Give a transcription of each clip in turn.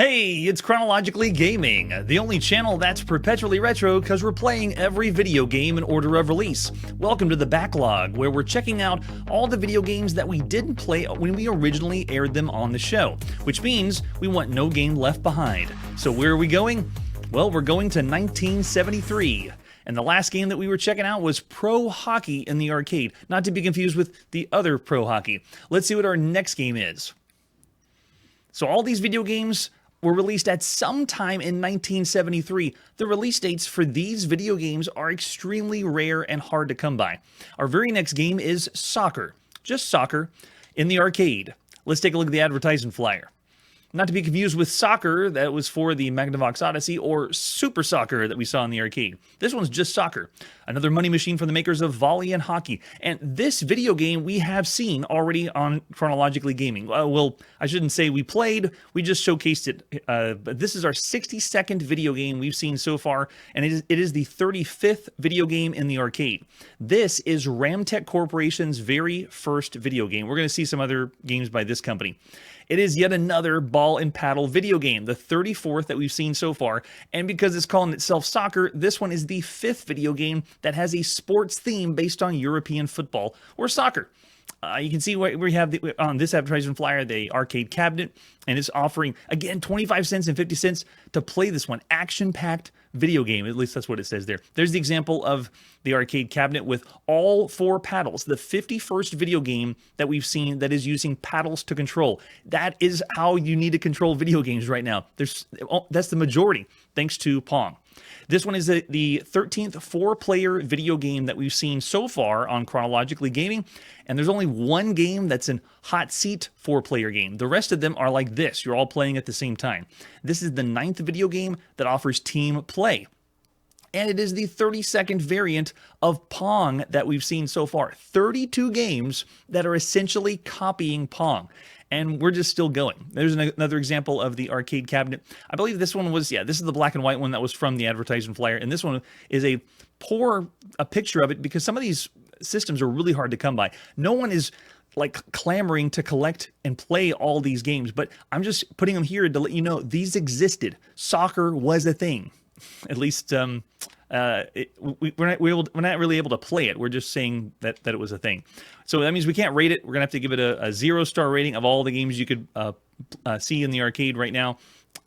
Hey, it's Chronologically Gaming, the only channel that's perpetually retro because we're playing every video game in order of release. Welcome to the Backlog, where we're checking out all the video games that we didn't play when we originally aired them on the show, which means we want no game left behind. So where are we going? Well, we're going to 1973. And the last game that we were checking out was Pro Hockey in the arcade, not to be confused with the other Pro Hockey. Let's see what our next game is. So all these video games were released at some time in 1973. The release dates for these video games are extremely rare and hard to come by. Our very next game is soccer, just soccer, in the arcade. Let's take a look at the advertisement flyer. Not to be confused with soccer that was for the Magnavox Odyssey or Super Soccer that we saw in the arcade. This one's just soccer. Another money machine from the makers of Volly and Hockey. And this video game we have seen already on Chronologically Gaming. Well, I shouldn't say we played, we just showcased it. But this is our 60-second video game we've seen so far, and it is the 35th video game in the arcade. This is Ramtek Corporation's very first video game. We're going to see some other games by this company. It is yet another ball and paddle video game, the 34th that we've seen so far, and because it's calling itself soccer, this one is the 5th video game that has a sports theme based on European football or soccer. You can see we have on this advertisement flyer the arcade cabinet, and it's offering, again, 25 cents and 50 cents to play this one. Action-packed video game, at least that's what it says there. There's the example of the arcade cabinet with all 4 paddles, the 51st video game that we've seen that is using paddles to control. That is how you need to control video games right now. That's the majority, thanks to Pong. This one is the 13th 4-player video game that we've seen so far on Chronologically Gaming, and there's only one game that's an hot seat 4-player game. The rest of them are like this. You're all playing at the same time. This is the 9th video game that offers team play. And it is the 32nd variant of Pong that we've seen so far. 32 games that are essentially copying Pong. And we're just still going. There's another example of the arcade cabinet. I believe this one was, this is the black and white one that was from the advertisement flyer. And this one is a picture of it because some of these systems are really hard to come by. No one is like clamoring to collect and play all these games, but I'm just putting them here to let you know these existed. Soccer was a thing. At least we're not really able to play it. We're just saying that it was a thing. So that means we can't rate it. We're going to have to give it a 0-star rating of all the games you could see in the arcade right now.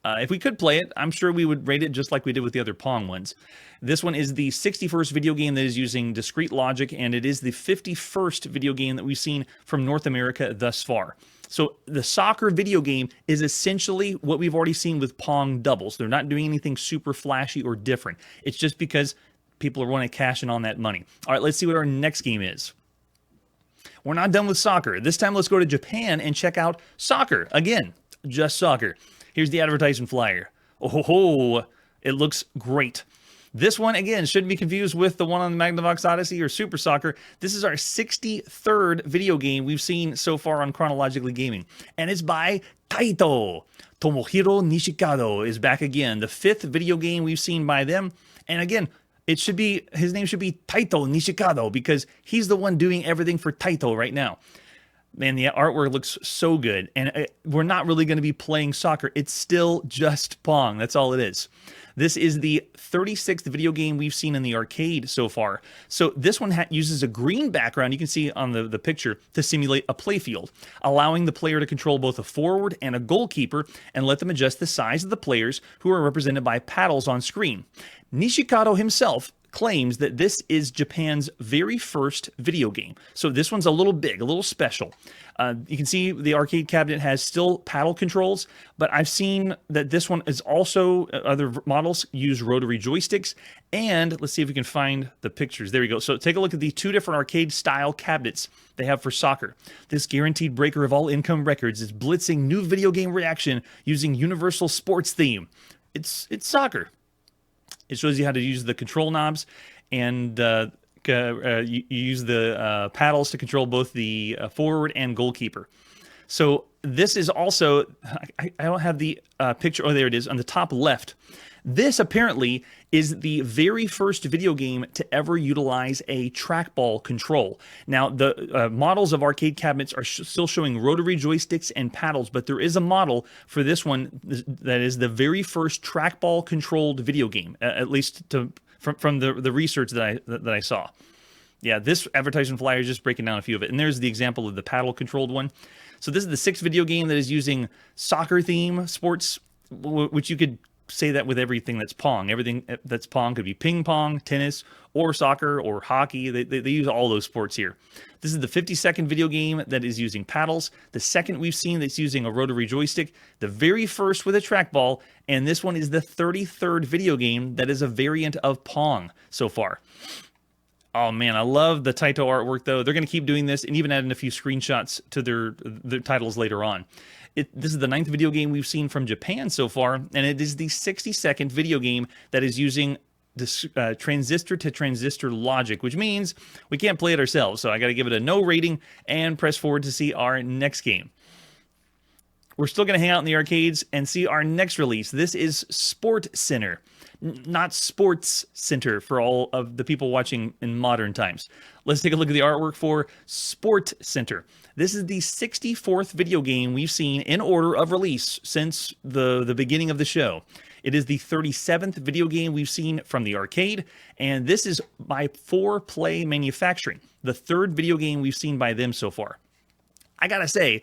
If we could play it, I'm sure we would rate it just like we did with the other Pong ones. This one is the 61st video game that is using discrete logic, and it is the 51st video game that we've seen from North America thus far. So the soccer video game is essentially what we've already seen with Pong doubles. They're not doing anything super flashy or different. It's just because people are wanting to cash in on that money. All right, let's see what our next game is. We're not done with soccer. This time, let's go to Japan and check out soccer. Again, just soccer. Here's the advertisement flyer. Oh, it looks great. This one, again, shouldn't be confused with the one on the Magnavox Odyssey or Super Soccer. This is our 63rd video game we've seen so far on Chronologically Gaming. And it's by Taito. Tomohiro Nishikado is back again. The 5th video game we've seen by them. And again, his name should be Taito Nishikado because he's the one doing everything for Taito right now. Man, the artwork looks so good. And we're not really going to be playing soccer. It's still just Pong. That's all it is. This is the 36th video game we've seen in the arcade so far. So this one uses a green background, you can see on the picture, to simulate a playfield, allowing the player to control both a forward and a goalkeeper and let them adjust the size of the players who are represented by paddles on screen. Nishikado himself claims that this is Japan's very first video game. So this one's a little big, a little special. You can see the arcade cabinet has still paddle controls, but I've seen that this one is also, other models use rotary joysticks. And let's see if we can find the pictures. There we go. So take a look at the 2 different arcade style cabinets they have for soccer. This guaranteed breaker of all income records is blitzing new video game reaction using universal sports theme. It's soccer. It shows you how to use the control knobs, and you use the paddles to control both the forward and goalkeeper. So this is also, I don't have the picture. Oh, there it is on the top left. This apparently is the very first video game to ever utilize a trackball control. Now, the models of arcade cabinets are still showing rotary joysticks and paddles, but there is a model for this one that is the very first trackball controlled video game, at least from the research that I saw. Yeah, this advertisement flyer is just breaking down a few of it. And there's the example of the paddle-controlled one. So this is the sixth video game that is using soccer theme sports, which you could say that with everything that's Pong. Everything that's Pong could be ping pong, tennis, or soccer, or hockey. They use all those sports here. This is the 52nd video game that is using paddles. The second we've seen that's using a rotary joystick. The very first with a trackball. And this one is the 33rd video game that is a variant of Pong so far. Oh man, I love the Taito artwork though. They're going to keep doing this and even adding a few screenshots to their titles later on. This is the 9th video game we've seen from Japan so far, and it is the 62nd video game that is using this transistor to transistor logic, which means we can't play it ourselves. So I got to give it a no rating and press forward to see our next game. We're still going to hang out in the arcades and see our next release. This is Sport Center, not Sports Center for all of the people watching in modern times. Let's take a look at the artwork for Sport Center. This is the 64th video game we've seen in order of release since the beginning of the show. It is the 37th video game we've seen from the arcade, and this is by 4Play Manufacturing, the third video game we've seen by them so far. I gotta say,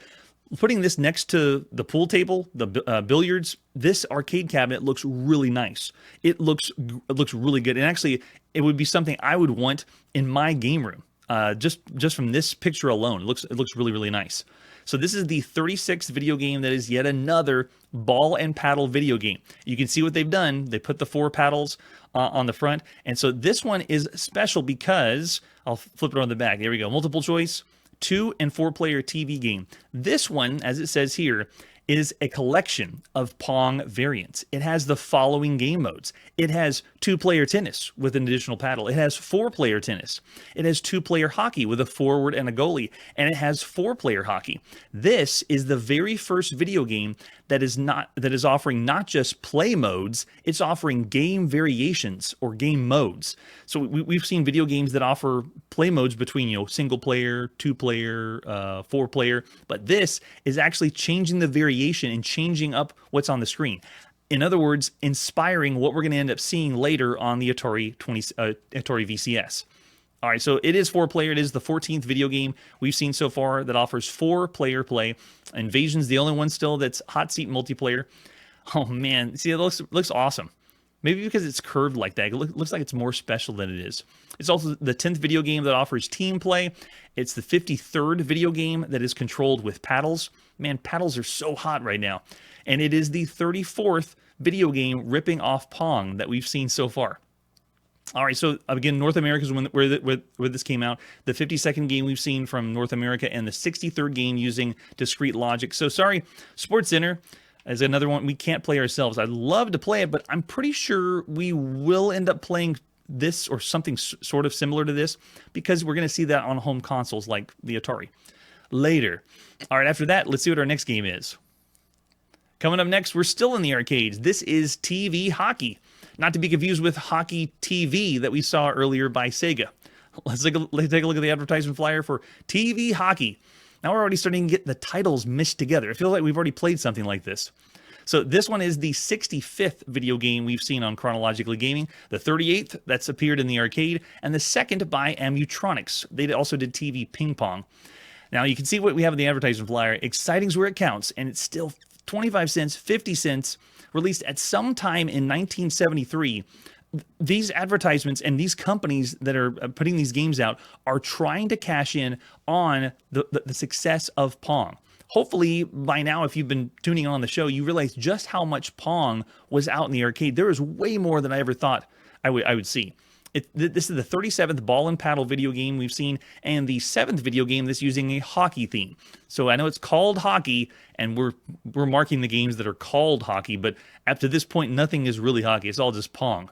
putting this next to the pool table, the billiards, this arcade cabinet looks really nice. It looks really good, and actually, it would be something I would want in my game room. Just from this picture alone, it looks really, really nice. So this is the 36th video game that is yet another ball and paddle video game. You can see what they've done. They put the 4 paddles on the front, and so this one is special because I'll flip it on the back. There we go. Multiple choice. 2 and 4 player TV game. This one, as it says here, is a collection of Pong variants. It has the following game modes. It has 2-player tennis with an additional paddle. It has 4-player tennis. It has 2-player hockey with a forward and a goalie. And it has 4-player hockey. This is the very first video game that is offering not just play modes, it's offering game variations or game modes. So we've seen video games that offer play modes between, single player, 2-player, 4-player, but this is actually changing the variation and changing up what's on the screen. In other words, inspiring what we're going to end up seeing later on the Atari VCS. All right, so it is 4-player. It is the 14th video game we've seen so far that offers 4-player play. Invasion's the only one still that's hot seat multiplayer. Oh man, see, it looks awesome. Maybe because it's curved like that, it looks like it's more special than it is. It's also the 10th video game that offers team play. It's the 53rd video game that is controlled with paddles. Man, paddles are so hot right now. And it is the 34th video game ripping off Pong that we've seen so far. All right, so again, North America is where this came out. The 52nd game we've seen from North America, and the 63rd game using discrete logic. So sorry, Sports Center is another one we can't play ourselves. I'd love to play it, but I'm pretty sure we will end up playing this or something sort of similar to this because we're going to see that on home consoles like the Atari later. All right, after that, let's see what our next game is. Coming up next, we're still in the arcades. This is TV Hockey. Not to be confused with Hockey TV that we saw earlier by Sega. Let's take a look at the advertisement flyer for TV Hockey. Now we're already starting to get the titles mixed together. It feels like we've already played something like this. So this one is the 65th video game we've seen on Chronologically Gaming, the 38th that's appeared in the arcade, and the second by Amutronics. They also did TV Ping Pong. Now you can see what we have in the advertisement flyer. Exciting's where it counts, and it's still 25 cents, 50 cents, released at some time in 1973. These advertisements and these companies that are putting these games out are trying to cash in on the success of Pong. Hopefully, by now, if you've been tuning in on the show, you realize just how much Pong was out in the arcade. There is way more than I ever thought I would see. This is the 37th ball and paddle video game we've seen, and the 7th video game that's using a hockey theme. So I know it's called hockey, and we're marking the games that are called hockey, but up to this point, nothing is really hockey. It's all just Pong.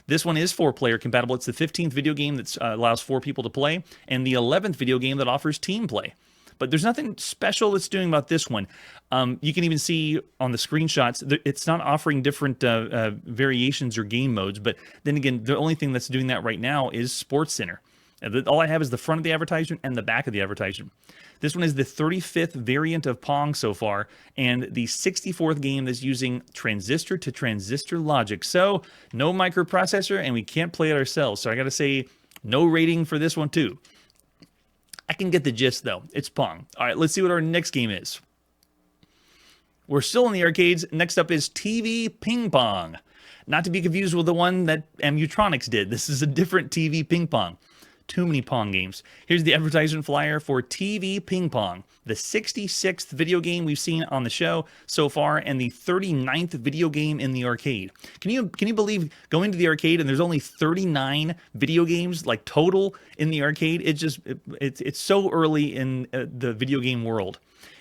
This one is 4-player compatible. It's the 15th video game that allows 4 people to play, and the 11th video game that offers team play. but there's nothing special it's doing about this one. You can even see on the screenshots, it's not offering different variations or game modes, but then again, the only thing that's doing that right now is Sports Center. All I have is the front of the advertisement and the back of the advertisement. This one is the 35th variant of Pong so far, and the 64th game that's using transistor to transistor logic. So, no microprocessor, and we can't play it ourselves. So I gotta say, no rating for this one too. I can get the gist though. It's Pong. All right, let's see what our next game is. We're still in the arcades. Next up is TV Ping Pong. Not to be confused with the one that Mutronics did. This is a different TV Ping Pong. Too many Pong games. Here's the advertisement flyer for TV Ping Pong, the 66th video game we've seen on the show so far, and the 39th video game in the arcade. Can you believe going to the arcade and there's only 39 video games like total in the arcade? It's so early in the video game world.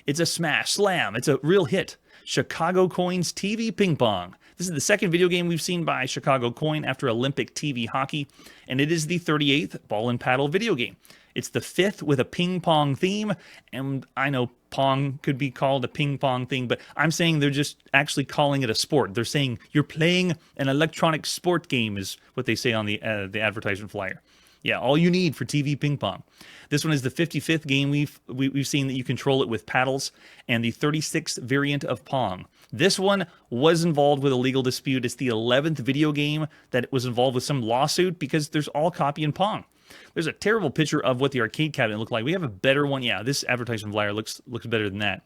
It's a smash slam. It's a real hit. Chicago Coin's TV Ping Pong. This is the second video game we've seen by Chicago Coin after Olympic TV hockey, and it is the 38th ball and paddle video game. It's the 5th with a ping pong theme, and I know Pong could be called a ping pong thing, but I'm saying they're just actually calling it a sport. They're saying you're playing an electronic sport game is what they say on the advertisement flyer. Yeah, all you need for TV Ping Pong. This one is the 55th game we've seen that you control it with paddles, and the 36th variant of Pong. This one was involved with a legal dispute. It's the 11th video game that was involved with some lawsuit because there's all copy in Pong. There's a terrible picture of what the arcade cabinet looked like. We have a better one. Yeah, this advertisement flyer looks better than that.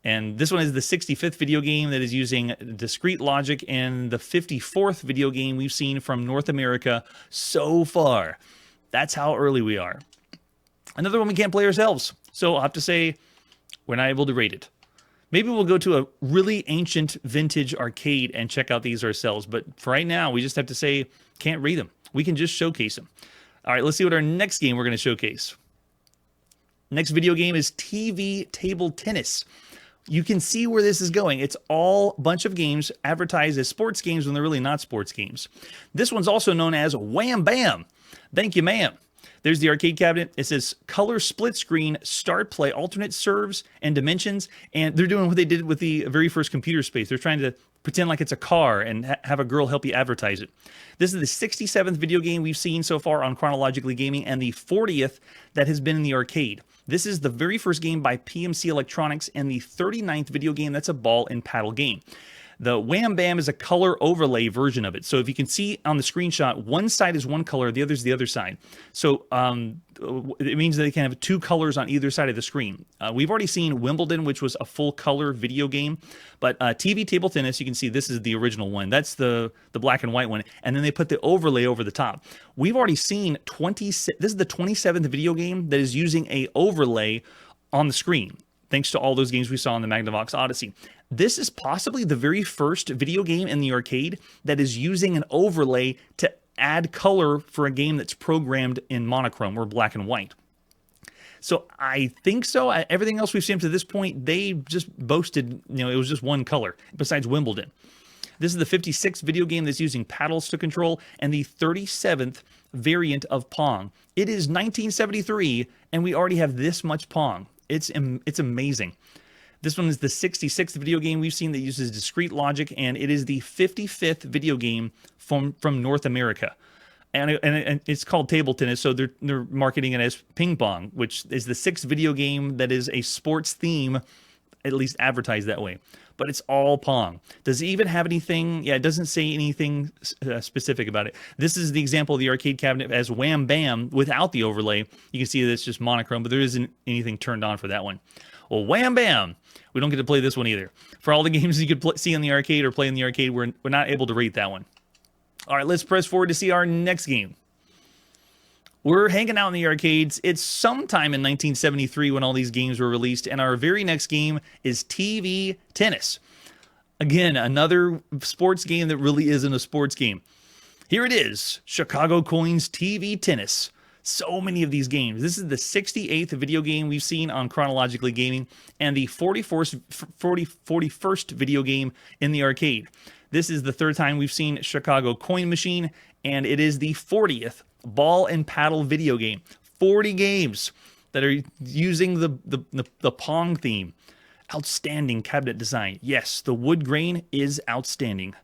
And this one is the 65th video game that is using discrete logic, and the 54th video game we've seen from North America so far. That's how early we are. Another one we can't play ourselves, so I'll have to say we're not able to rate it. Maybe we'll go to a really ancient vintage arcade and check out these ourselves, but for right now, we just have to say can't rate them. We can just showcase them. All right, let's see what our next game we're going to showcase. Next video game is TV Table Tennis. You can see where this is going. It's all a bunch of games advertised as sports games when they're really not sports games. This one's also known as Wham Bam. Thank you, ma'am. There's the arcade cabinet. It says color split screen, start play, alternate serves and dimensions. And they're doing what they did with the very first computer space. They're trying to pretend like it's a car and have a girl help you advertise it. This is the 67th video game we've seen so far on Chronologically Gaming, and the 40th that has been in the arcade. This is the very first game by PMC Electronics, and the 39th video game that's a ball and paddle game. The Wham Bam is a color overlay version of it. So if you can see on the screenshot, one side is one color, the other is the other side. So it means that they can have two colors on either side of the screen. We've already seen Wimbledon, which was a full color video game, but TV Table Tennis, you can see this is the original one. That's the black and white one, and then they put the overlay over the top. We've already seen this is the 27th video game that is using a overlay on the screen, thanks to all those games we saw in the Magnavox Odyssey. This is possibly the very first video game in the arcade that is using an overlay to add color for a game that's programmed in monochrome or black and white. So I think so. Everything else we've seen up to this point, they just boasted, it was just one color, besides Wimbledon. This is the 56th video game that's using paddles to control, and the 37th variant of Pong. It is 1973, and we already have this much Pong. It's amazing. This one is the 66th video game we've seen that uses discrete logic, and it is the 55th video game from North America. And it's called Table Tennis, so they're marketing it as Ping Pong, which is the 6th video game that is a sports theme, at least advertised that way. But it's all Pong. Does it even have anything? Yeah, it doesn't say anything specific about it. This is the example of the arcade cabinet as Wham Bam without the overlay. You can see that it's just monochrome, but there isn't anything turned on for that one. Well, Wham Bam! We don't get to play this one either. For all the games you could see in the arcade or play in the arcade, we're not able to rate that one. All right, let's press forward to see our next game. We're hanging out in the arcades. It's sometime in 1973 when all these games were released, and our very next game is TV Tennis. Again, another sports game that really isn't a sports game. Here it is, Chicago Coin's TV Tennis. So many of these games. This is the 68th video game we've seen on Chronologically Gaming, and the 41st video game in the arcade. This is the third time we've seen Chicago Coin Machine, and it is the 40th ball and paddle video game. 40 games. that are using the Pong theme. Outstanding cabinet design. Yes, the wood grain is outstanding.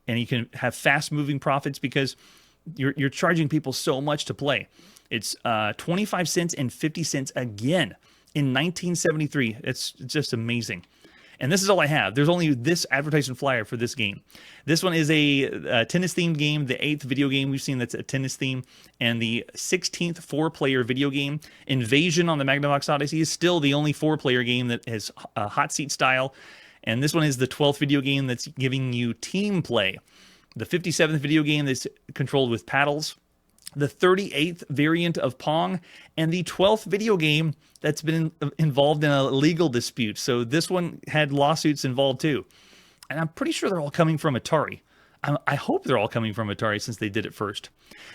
And you can have fast-moving profits because you're charging people so much to play. It's 25 cents and 50 cents again in 1973. It's just amazing. And this is all I have. There's only this advertisement flyer for this game. This one is a tennis-themed game, the 8th video game we've seen that's a tennis theme, and the 16th 4-player video game. Invasion on the Magnavox Odyssey is still the only 4-player game that has a hot seat style. And this one is the 12th video game that's giving you team play. The 57th video game that's controlled with paddles. The 38th variant of Pong, and the 12th video game that's been involved in a legal dispute. So this one had lawsuits involved too. And I'm pretty sure they're all coming from Atari. I hope they're all coming from Atari since they did it first.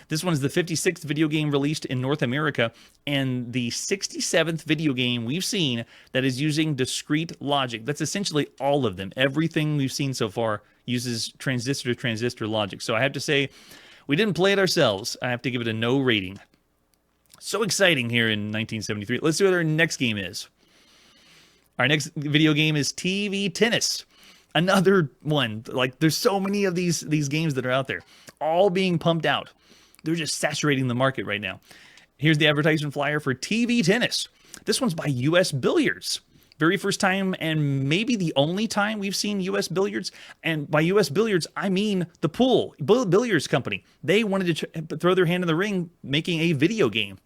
This one is the 56th video game released in North America, and the 67th video game we've seen that is using discrete logic. That's essentially all of them. Everything we've seen so far uses transistor to transistor logic. So I have to say, we didn't play it ourselves. I have to give it a no rating. So exciting here in 1973. Let's see what our next game is. Our next video game is TV Tennis. Another one. Like, there's so many of these games that are out there, all being pumped out. They're just saturating the market right now. Here's the advertisement flyer for TV Tennis. This one's by U.S. Billiards. Very first time and maybe the only time we've seen U.S. Billiards. And by U.S. Billiards, I mean the pool billiards company. They wanted to throw their hand in the ring making a video game.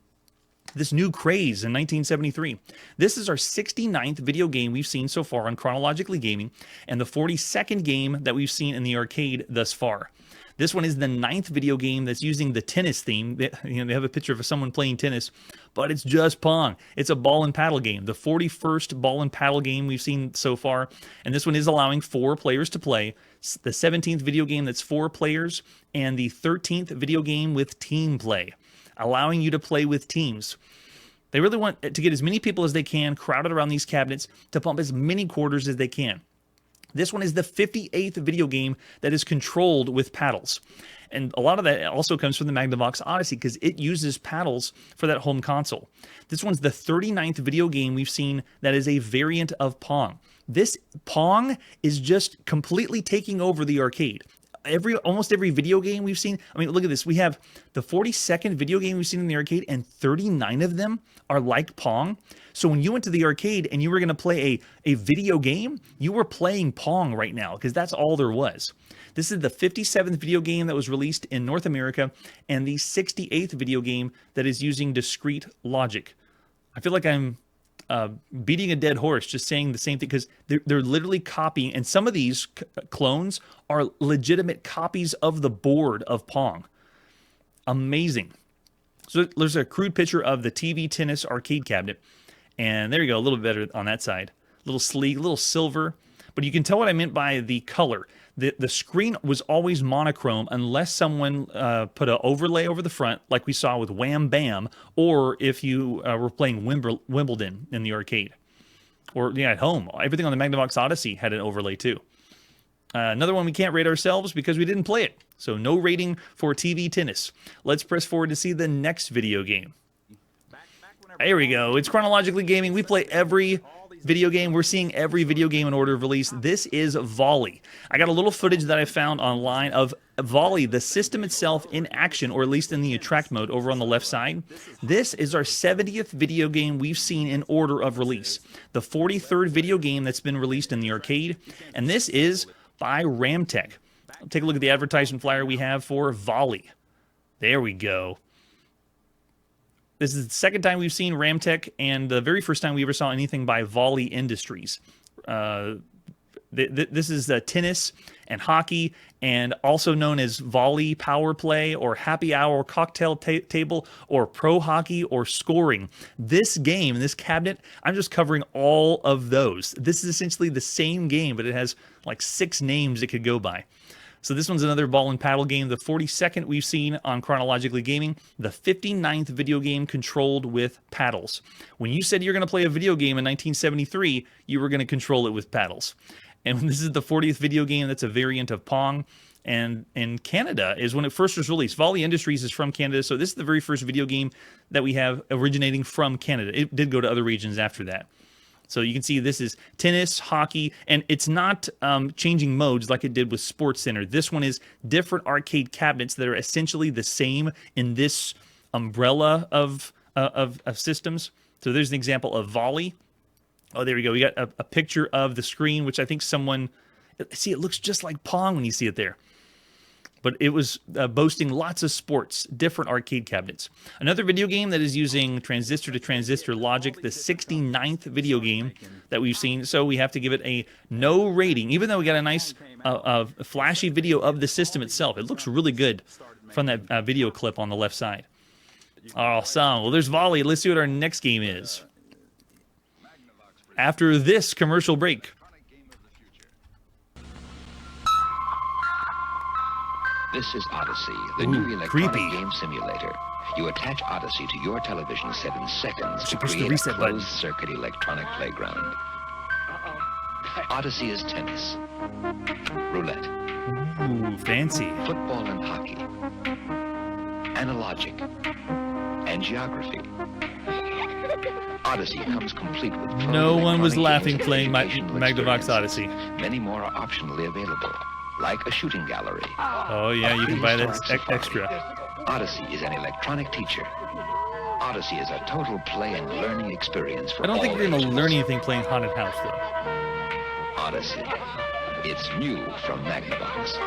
This new craze in 1973. This is our 69th video game we've seen so far on Chronologically Gaming, and the 42nd game that we've seen in the arcade thus far. This one is the 9th video game that's using the tennis theme. They have a picture of someone playing tennis, but it's just Pong. It's a ball and paddle game. The 41st ball and paddle game we've seen so far, and this one is allowing 4 players to play. The 17th video game that's 4 players, and the 13th video game with team play, allowing you to play with teams. They really want to get as many people as they can crowded around these cabinets to pump as many quarters as they can. This one is the 58th video game that is controlled with paddles. And a lot of that also comes from the Magnavox Odyssey because it uses paddles for that home console. This one's the 39th video game we've seen that is a variant of Pong. This Pong is just completely taking over the arcade. Almost every video game we've seen, I mean, look at this. We have the 42nd video game we've seen in the arcade, and 39 of them are like Pong. So when you went to the arcade and you were going to play a video game, you were playing Pong right now because that's all there was. This is the 57th video game that was released in North America, and the 68th video game that is using discrete logic. I feel like I'm beating a dead horse, just saying the same thing, because they're literally copying, and some of these clones are legitimate copies of the board of Pong. Amazing. So there's a crude picture of the TV Tennis arcade cabinet, and there you go, a little bit better on that side. A little sleek, a little silver, but you can tell what I meant by the color. The screen was always monochrome unless someone put an overlay over the front, like we saw with Wham Bam, or if you were playing Wimbledon in the arcade. Or at home. Everything on the Magnavox Odyssey had an overlay too. Another one we can't rate ourselves because we didn't play it. So no rating for TV Tennis. Let's press forward to see the next video game. There we go. It's Chronologically Gaming. We play every video game. We're seeing every video game in order of release. This is Volly. I got a little footage that I found online of Volly, the system itself in action, or at least in the attract mode over on the left side. This is our 70th video game we've seen in order of release. The 43rd video game that's been released in the arcade, and this is by Ramtek. Take a look at the advertisement flyer we have for Volly. There we go. This is the second time we've seen Ramtek, and the very first time we ever saw anything by Volly Industries. This is tennis and hockey, and also known as Volly Power Play, or Happy Hour Cocktail Table, or Pro Hockey, or Scoring. This game, this cabinet, I'm just covering all of those. This is essentially the same game, but it has like 6 names it could go by. So this one's another ball and paddle game, the 42nd we've seen on Chronologically Gaming, the 59th video game controlled with paddles. When you said you're going to play a video game in 1973, you were going to control it with paddles. And this is the 40th video game that's a variant of Pong. and in Canada is when it first was released. Volly Industries is from Canada, so this is the very first video game that we have originating from Canada. It did go to other regions after that. So you can see this is tennis, hockey, and it's not changing modes like it did with Sports Center. This one is different arcade cabinets that are essentially the same in this umbrella of systems. So there's an example of Volly. Oh, there we go. We got a picture of the screen, which I think someone... See, it looks just like Pong when you see it there. But it was boasting lots of sports, different arcade cabinets. Another video game that is using transistor-to-transistor logic, the 69th video game that we've seen. So we have to give it a no rating, even though we got a nice flashy video of the system itself. It looks really good from that video clip on the left side. Awesome. Well, there's Volly. Let's see what our next game is after this commercial break. This is Odyssey, the new electronic game simulator. You attach Odyssey to your television set in seconds to create a closed-circuit electronic playground. Odyssey is tennis, roulette, fancy, football and hockey, analogic, and geography. Odyssey comes complete with no one was laughing playing Magnavox Odyssey. Many more are optionally available, like a shooting gallery. Oh yeah, you can buy that extra. Odyssey is an electronic teacher. Odyssey is a total play and learning experience for all. I don't think you're going to learn anything playing Haunted House, though. Odyssey. It's new from Magnavox.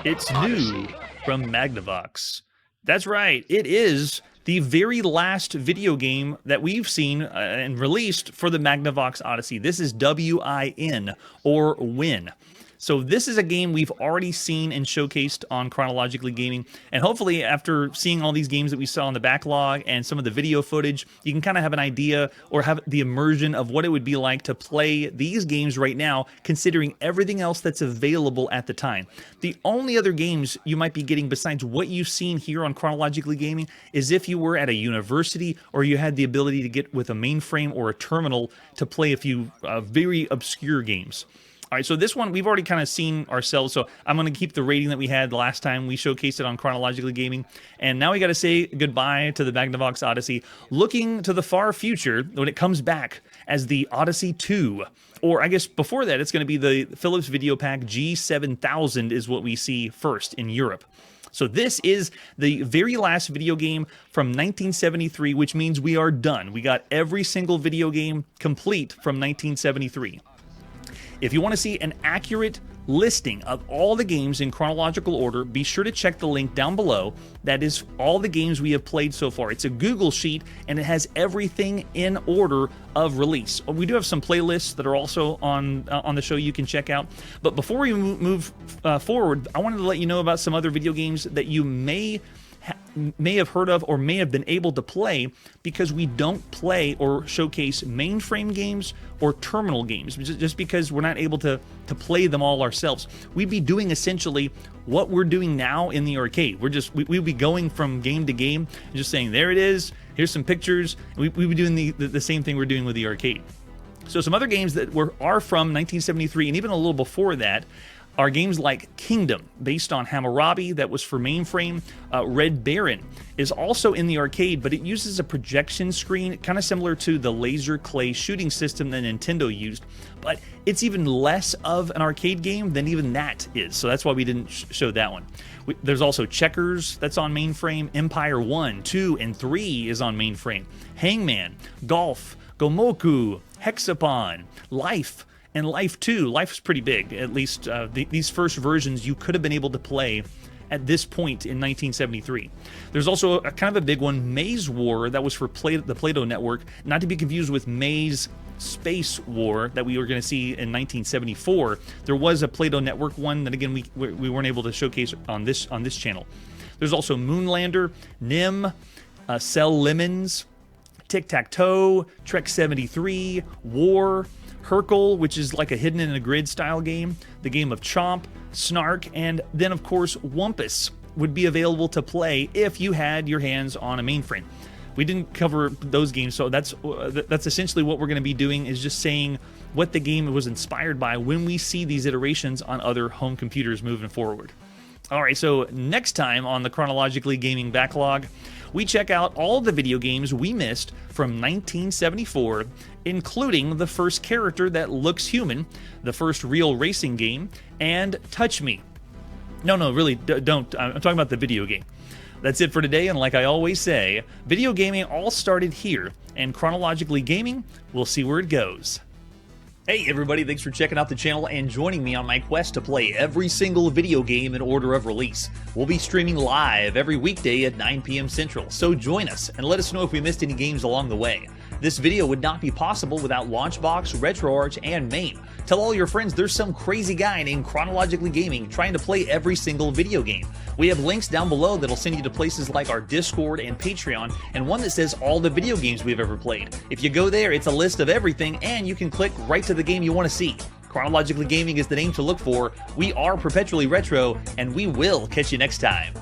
It's new from Magnavox. That's right. It is the very last video game that we've seen and released for the Magnavox Odyssey. This is W.I.N. or W.I.N. So this is a game we've already seen and showcased on Chronologically Gaming, and hopefully after seeing all these games that we saw on the backlog and some of the video footage, you can kind of have an idea or have the immersion of what it would be like to play these games right now, considering everything else that's available at the time. The only other games you might be getting besides what you've seen here on Chronologically Gaming is if you were at a university or you had the ability to get with a mainframe or a terminal to play a few very obscure games. All right, so this one we've already kind of seen ourselves, so I'm going to keep the rating that we had the last time we showcased it on Chronologically Gaming. And now we got to say goodbye to the Magnavox Odyssey, looking to the far future when it comes back as the Odyssey 2. Or I guess before that, it's going to be the Philips Video Pack G7000 is what we see first in Europe. So this is the very last video game from 1973, which means we are done. We got every single video game complete from 1973. If you want to see an accurate listing of all the games in chronological order, be sure to check the link down below. That is all the games we have played so far. It's a Google sheet, and it has everything in order of release. We do have some playlists that are also on the show you can check out. But before we move forward, I wanted to let you know about some other video games that you may have heard of or may have been able to play, because we don't play or showcase mainframe games or terminal games just because we're not able to play them all ourselves. We'd be doing essentially what we're doing now in the arcade. We'd be going from game to game and just saying, there it is, here's some pictures. We'd be doing the same thing we're doing with the arcade. So some other games that are from 1973 and even a little before that are games like Kingdom, based on Hammurabi, that was for mainframe. Red Baron is also in the arcade, but it uses a projection screen, kind of similar to the laser clay shooting system that Nintendo used. But it's even less of an arcade game than even that is, so that's why we didn't show that one. There's also Checkers, that's on mainframe. Empire 1, 2, and 3 is on mainframe. Hangman, Golf, Gomoku, Hexapon, Life, and Life 2. Life is pretty big, at least these first versions you could have been able to play at this point in 1973. There's also a kind of a big one, Maze War, that was for the Plato Network, not to be confused with Maze Space War that we were going to see in 1974. There was a Plato Network one that, again, we weren't able to showcase on this channel. There's also Moonlander, Nim, Cell Lemons, Tic-Tac-Toe, Trek 73, War, Hercule, which is like a hidden in a grid style game, the game of Chomp, Snark, and then of course Wumpus would be available to play if you had your hands on a mainframe. We didn't cover those games, so that's essentially what we're going to be doing, is just saying what the game was inspired by when we see these iterations on other home computers moving forward. All right, so next time on the Chronologically Gaming Backlog, we check out all the video games we missed from 1974, including the first character that looks human, the first real racing game, and Touch Me. No, really, don't. I'm talking about the video game. That's it for today, and like I always say, video gaming all started here, and Chronologically Gaming, we'll see where it goes. Hey everybody, thanks for checking out the channel and joining me on my quest to play every single video game in order of release. We'll be streaming live every weekday at 9 p.m. Central, so join us and let us know if we missed any games along the way. This video would not be possible without Launchbox, RetroArch, and MAME. Tell all your friends there's some crazy guy named Chronologically Gaming trying to play every single video game. We have links down below that'll send you to places like our Discord and Patreon, and one that says all the video games we've ever played. If you go there, it's a list of everything, and you can click right to the game you want to see. Chronologically Gaming is the name to look for. We are Perpetually Retro, and we will catch you next time.